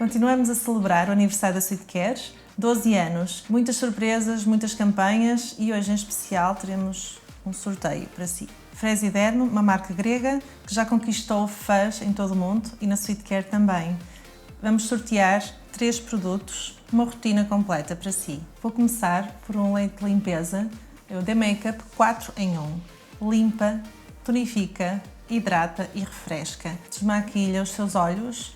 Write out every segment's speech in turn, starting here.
Continuamos a celebrar o aniversário da Sweet Care, 12 anos, muitas surpresas, muitas campanhas e hoje em especial teremos um sorteio para si. Fresiderno, uma marca grega que já conquistou fãs em todo o mundo e na Sweet Care também. Vamos sortear 3 produtos, uma rotina completa para si. Vou começar por um leite de limpeza, o The Makeup 4 em 1. Limpa, tonifica, hidrata e refresca. Desmaquilha os seus olhos,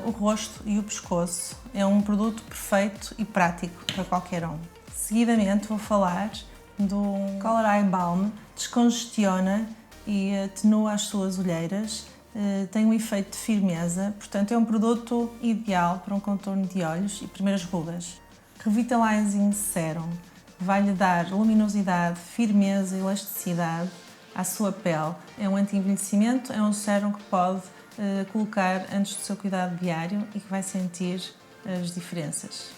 o rosto e o pescoço. É um produto perfeito e prático para qualquer um. Seguidamente vou falar do Color Eye Balm. Descongestiona e atenua as suas olheiras. Tem um efeito de firmeza, portanto é um produto ideal para um contorno de olhos e primeiras rugas. Revitalizing Serum vai-lhe dar luminosidade, firmeza e elasticidade à sua pele. É um anti-envelhecimento, é um sérum que pode colocar antes do seu cuidado diário e que vai sentir as diferenças.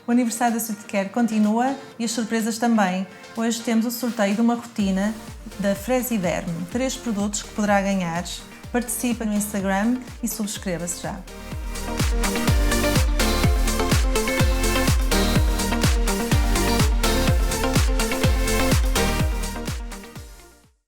O aniversário da Sweet Care continua e as surpresas também. Hoje temos o sorteio de uma rotina da Fresiderno. 3 produtos que poderá ganhar. Participe no Instagram e subscreva-se já.